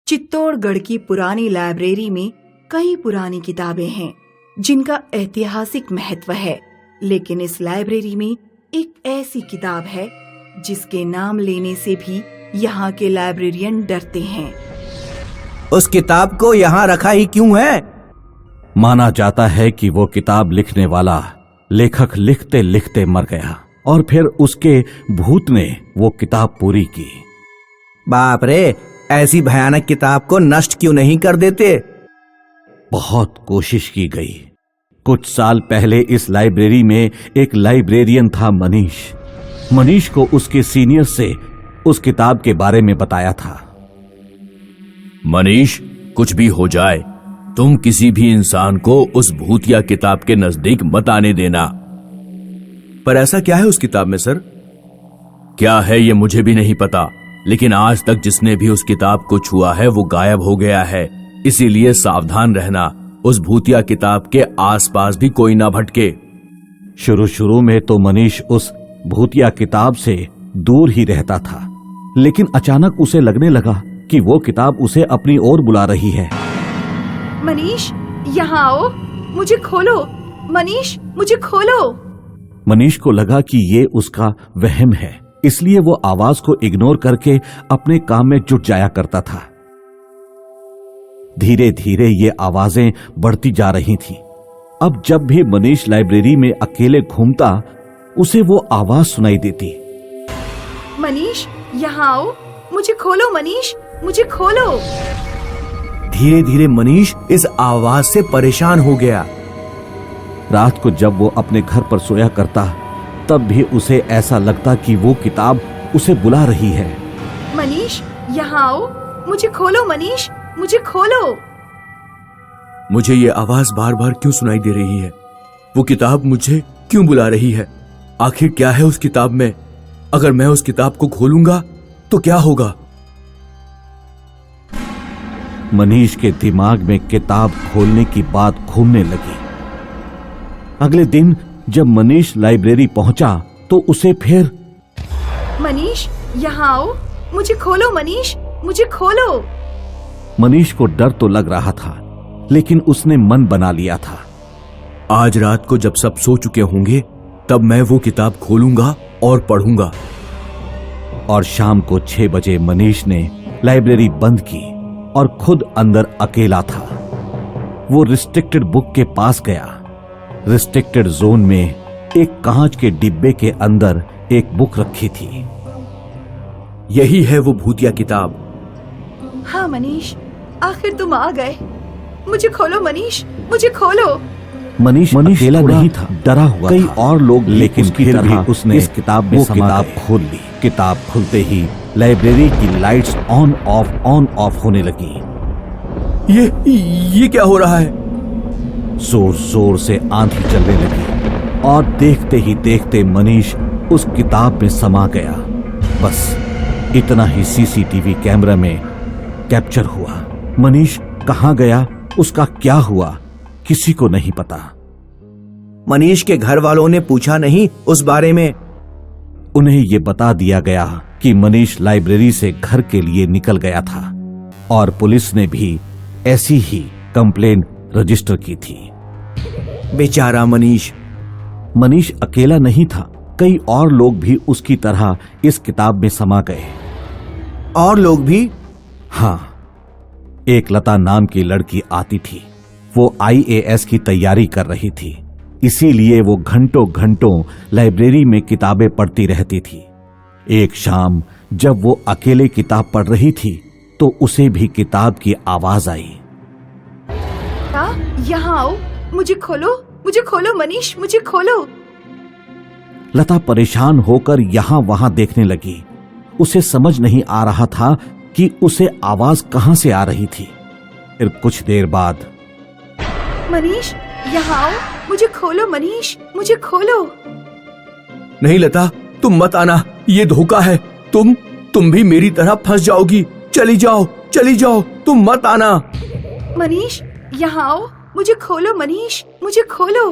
चित्तौड़गढ़ की पुरानी लाइब्रेरी में कई पुरानी किताबें हैं जिनका ऐतिहासिक महत्व है, लेकिन इस लाइब्रेरी में एक ऐसी किताब है जिसके नाम लेने से भी यहाँ के लाइब्रेरियन डरते हैं। उस किताब को यहाँ रखा ही क्यों है? माना जाता है कि वो किताब लिखने वाला लेखक लिखते लिखते मर गया और फिर उसके भूत ने वो किताब पूरी की। बाप रे, ऐसी भयानक किताब को नष्ट क्यों नहीं कर देते? बहुत कोशिश की गई। कुछ साल पहले इस लाइब्रेरी में एक लाइब्रेरियन था मनीष। मनीष को उसके सीनियर से उस किताब के बारे में बताया था। मनीष, कुछ भी हो जाए, तुम किसी भी इंसान को उस भूतिया किताब के नजदीक मत आने देना। पर ऐसा क्या है उस किताब में सर? क्या है ये मुझे भी नहीं पता, लेकिन आज तक जिसने भी उस किताब को छुआ है वो गायब हो गया है। इसीलिए सावधान रहना, उस भूतिया किताब के आसपास भी कोई ना भटके। शुरू में तो मनीष उस भूतिया किताब से दूर ही रहता था, लेकिन अचानक उसे लगने लगा कि वो किताब उसे अपनी ओर बुला रही है। मनीष, यहाँ आओ, मुझे खोलो। मनीष, मुझे खोलो। मनीष को लगा कि ये उसका वहम है, इसलिए वो आवाज को इग्नोर करके अपने काम में जुट जाया करता था। धीरे धीरे ये आवाजें बढ़ती जा रही थीं। अब जब भी मनीष लाइब्रेरी में अकेले घूमता, उसे वो आवाज सुनाई देती। मनीष, यहाँ आओ, मुझे खोलो। मनीष, मुझे खोलो। धीरे धीरे मनीष इस आवाज से परेशान हो गया। रात को जब वो अपने घर पर सोया करता, तब भी उसे ऐसा लगता कि वो किताब उसे बुला रही है। मनीष, यहाँ आओ, मुझे खोलो। मनीष, मुझे खोलो। मुझे ये आवाज बार बार क्यों सुनाई दे रही है? वो किताब मुझे क्यों बुला रही है? आखिर क्या है उस किताब में? अगर मैं उस किताब को खोलूंगा तो क्या होगा? मनीष के दिमाग में किताब खोलने की बात घूमने लगी। अगले दिन जब मनीष लाइब्रेरी पहुंचा तो उसे फिर मनीष, यहाँ आओ, मुझे खोलो। मनीष, मुझे खोलो। मनीष को डर तो लग रहा था, लेकिन उसने मन बना लिया था। आज रात को जब सब सो चुके होंगे तब मैं वो किताब खोलूंगा और पढ़ूंगा। और शाम को 6 बजे मनीष ने लाइब्रेरी बंद की और खुद अंदर अकेला था। वो रिस्ट्रिक्टेड बुक के पास गया। रिस्ट्रिक्टेड जोन में एक कांच के डिब्बे के अंदर एक बुक रखी थी। यही है वो भूतिया किताब। हाँ मनीष, आखिर तुम आ गए। मुझे खोलो मनीष, मुझे खोलो। मनीष अकेला नहीं था, डरा हुआ कई और लोग, लेकिन फिर भी उसने इस किताब में किताब खोल ली। किताब खुलते ही लाइब्रेरी की लाइट्स ऑन ऑफ होने लगी। ये क्या हो रहा है? जोर जोर से आंधी चलने लगी और देखते ही देखते मनीष उस किताब में समा गया। बस इतना ही सीसीटीवी कैमरा में कैप्चर हुआ। मनीष कहां गया, उसका क्या हुआ, किसी को नहीं पता। मनीष के घर वालों ने पूछा नहीं उस बारे में? उन्हें ये बता दिया गया कि मनीष लाइब्रेरी से घर के लिए निकल गया था और पुलिस ने भी ऐसी ही कंप्लेंट रजिस्टर की थी। बेचारा मनीष। मनीष अकेला नहीं था, कई और लोग भी उसकी तरह इस किताब में समा गए। और लोग भी? हाँ, एक लता नाम की लड़की आती थी। वो IAS की तैयारी कर रही थी, इसीलिए वो घंटों घंटों लाइब्रेरी में किताबें पढ़ती रहती थी। एक शाम जब वो अकेले किताब पढ़ रही थी तो उसे भी किताब की आवाज आई। यहाँ आओ, मुझे खोलो मनीष, मुझे खोलो। लता परेशान होकर यहाँ वहां देखने लगी। उसे समझ नहीं आ रहा था कि उसे आवाज कहां से आ रही थी। फिर कुछ देर बाद, मनीष, यहाँ आओ, मुझे खोलो। मनीष, मुझे खोलो। नहीं लता, तुम मत आना, ये धोखा है। तुम भी मेरी तरह फंस जाओगी। चली जाओ, तुम मत आना। मनीष, यहाँ आओ, मुझे खोलो। मनीष, मुझे खोलो।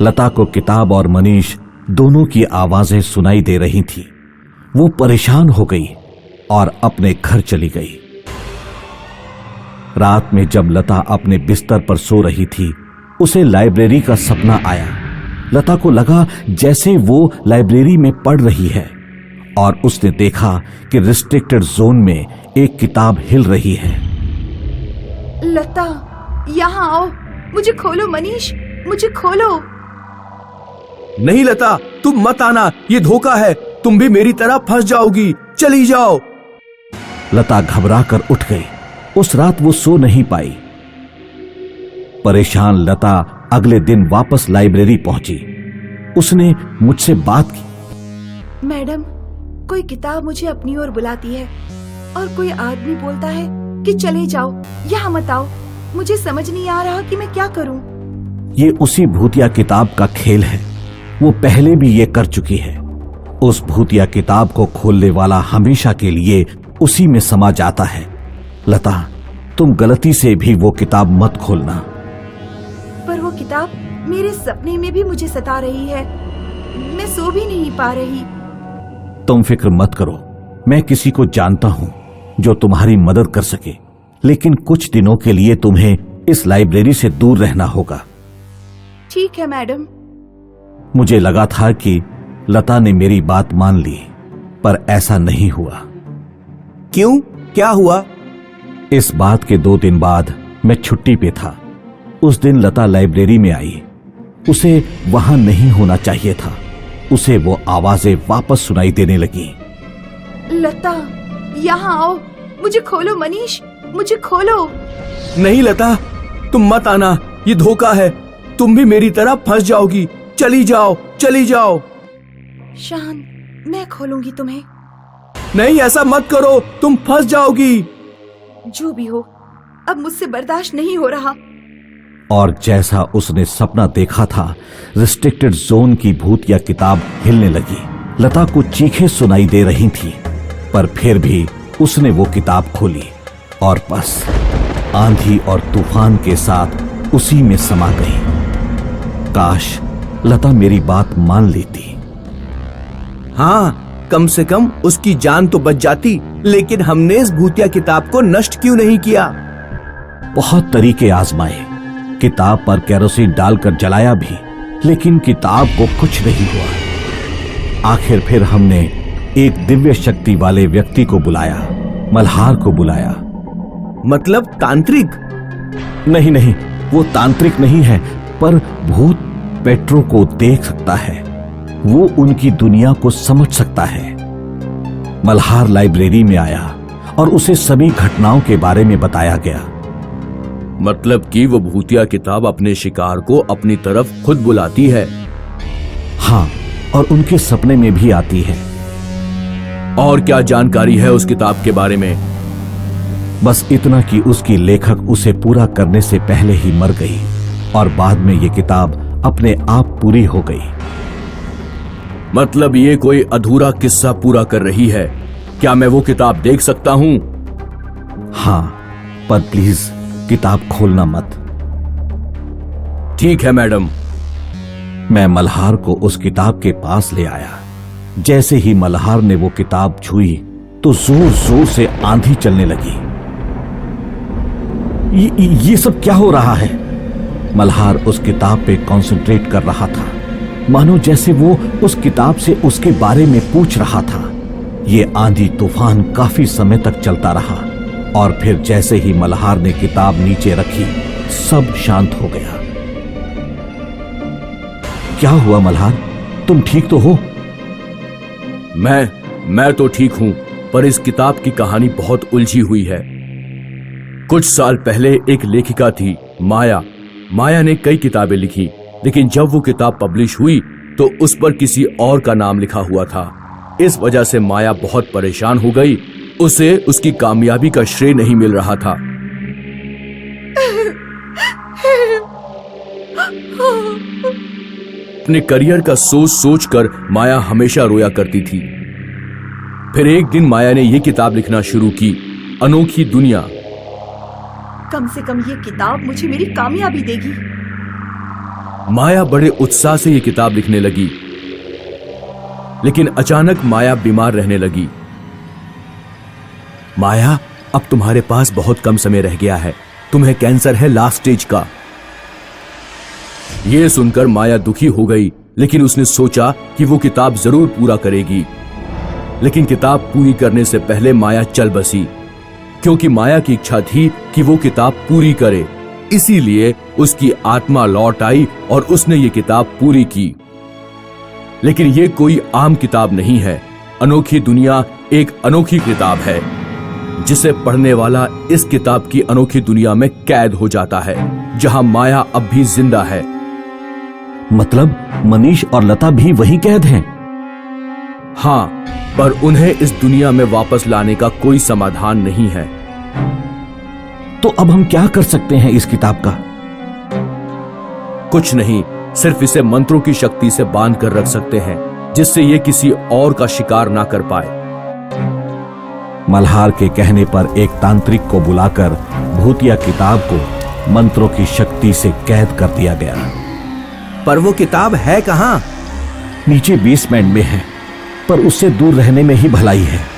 लता को किताब और मनीष दोनों की आवाजें सुनाई दे रही थी। वो परेशान हो गई और अपने घर चली गई। रात में जब लता अपने बिस्तर पर सो रही थी, उसे लाइब्रेरी का सपना आया। लता को लगा जैसे वो लाइब्रेरी में पढ़ रही है और उसने देखा कि रिस्ट्रिक्टेड जोन में एक किताब हिल रही है। लता, यहाँ आओ, मुझे खोलो मनीष, मुझे खोलो। नहीं लता, तुम मत आना, ये धोखा है, तुम भी मेरी तरह फंस जाओगी, चली जाओ। लता घबरा कर उठ गई। उस रात वो सो नहीं पाई। परेशान लता अगले दिन वापस लाइब्रेरी पहुंची। उसने मुझसे बात की। मैडम, कोई किताब मुझे अपनी ओर बुलाती है और कोई आदमी बोलता है कि चले जाओ, यहाँ मत आओ। मुझे समझ नहीं आ रहा कि मैं क्या करूं। ये उसी भूतिया किताब का खेल है। वो पहले भी ये कर चुकी है। उस भूतिया किताब को खोलने वाला हमेशा के लिए उसी में समा जाता है। लता, तुम गलती से भी वो किताब मत खोलना। पर वो किताब मेरे सपने में भी मुझे सता रही है। मैं सो भी नहीं पा रही। तुम फिक्र मत करो, मैं किसी को जानता हूं जो तुम्हारी मदद कर सके, लेकिन कुछ दिनों के लिए तुम्हें इस लाइब्रेरी से दूर रहना होगा। ठीक है मैडम। मुझे लगा था कि लता ने मेरी बात मान ली, पर ऐसा नहीं हुआ। क्यों, क्या हुआ? इस बात के 2 दिन बाद मैं छुट्टी पे था। उस दिन लता लाइब्रेरी में आई। उसे वहां नहीं होना चाहिए था। उसे वो आवाजें वापस सुनाई देने लगी। लता, यहाँ आओ, मुझे खोलो मनीष, मुझे खोलो। नहीं लता, तुम मत आना, ये धोखा है, तुम भी मेरी तरह फंस जाओगी, चली जाओ, चली जाओ। शान, मैं खोलूंगी तुम्हें। नहीं, ऐसा मत करो, तुम फंस जाओगी। जो भी हो, अब मुझसे बर्दाश्त नहीं हो रहा। और जैसा उसने सपना देखा था, रिस्ट्रिक्टेड जोन की भूतिया किताब हिलने लगी। लता को चीखें सुनाई दे रही थी, पर फिर भी उसने वो किताब खोली और बस आंधी और तूफान के साथ उसी में समा गई। काश लता मेरी बात मान लेती। हाँ, कम से कम उसकी जान तो बच जाती, लेकिन हमने इस भूतिया किताब को नष्ट क्यों नहीं किया? बहुत तरीके आजमाए, किताब पर केरोसिन डालकर जलाया भी, लेकिन किताब को कुछ नहीं हुआ। आखिर फिर हमने एक दिव्य शक्ति वाले व्यक्ति को बुलाया, मल्हार को बुलाया। मतलब तांत्रिक? नहीं नहीं, वो तांत्रिक नहीं है, पर भूत पेट्रो को देख सकता है। वो उनकी दुनिया को समझ सकता है। मल्हार लाइब्रेरी में आया और उसे सभी घटनाओं के बारे में बताया गया। मतलब कि वो भूतिया किताब अपने शिकार को अपनी तरफ खुद बुलाती है। हाँ, और उनके सपने में भी आती है। और क्या जानकारी है उस किताब के बारे में? बस इतना कि उसकी लेखक उसे पूरा करने से पहले ही मर गई और बाद में ये किताब अपने आप पूरी हो गई। मतलब ये कोई अधूरा किस्सा पूरा कर रही है। क्या मैं वो किताब देख सकता हूं? हाँ, पर प्लीज किताब खोलना मत। ठीक है मैडम। मैं मल्हार को उस किताब के पास ले आया। जैसे ही मल्हार ने वो किताब छुई तो जोर जोर से आंधी चलने लगी। ये सब क्या हो रहा है? मल्हार उस किताब पे कंसंट्रेट कर रहा था, मानो जैसे वो उस किताब से उसके बारे में पूछ रहा था। ये आंधी तूफान काफी समय तक चलता रहा और फिर जैसे ही मल्हार ने किताब नीचे रखी, सब शांत हो गया। क्या हुआ मल्हार, तुम ठीक तो हो? मैं तो ठीक हूं, पर इस किताब की कहानी बहुत उलझी हुई है। कुछ साल पहले एक लेखिका थी, माया ने कई किताबें लिखी, लेकिन जब वो किताब पब्लिश हुई तो उस पर किसी और का नाम लिखा हुआ था। इस वजह से माया बहुत परेशान हो गई। उसे उसकी कामयाबी का श्रेय नहीं मिल रहा था। अपने करियर का सोच सोचकर माया हमेशा रोया करती थी। फिर एक दिन माया ने यह किताब लिखना शुरू की, अनोखी दुनिया। कम से कम ये किताब मुझे मेरी कामयाबी देगी। माया बड़े उत्साह से यह किताब लिखने लगी, लेकिन अचानक माया बीमार रहने लगी। माया, अब तुम्हारे पास बहुत कम समय रह गया है। तुम्हें कैंसर है लास्ट स्टेज का। यह सुनकर माया दुखी हो गई, लेकिन उसने सोचा कि वो किताब जरूर पूरा करेगी। लेकिन किताब पूरी करने से पहले माया चल बसी, क्योंकि माया की इच्छा थी कि वो किताब पूरी करे। इसीलिए उसकी आत्मा लौट आई और उसने ये किताब पूरी की। लेकिन ये कोई आम किताब नहीं है। अनोखी दुनिया एक अनोखी किताब है, जिसे पढ़ने वाला इस किताब की अनोखी दुनिया में कैद हो जाता है, जहां माया अब भी जिंदा है। मतलब मनीष और लता भी वही कैद हैं? हाँ, पर उन्हें इस दुनिया में वापस लाने का कोई समाधान नहीं है। तो अब हम क्या कर सकते हैं इस किताब का? कुछ नहीं, सिर्फ इसे मंत्रों की शक्ति से बांध कर रख सकते हैं, जिससे ये किसी और का शिकार ना कर पाए। मल्हार के कहने पर एक तांत्रिक को बुलाकर भूतिया किताब को मंत्रों की शक्ति से कैद कर दिया गया। पर वो किताब है कहाँ? नीचे बेसमेंट में है, पर उससे दूर रहने में ही भलाई है।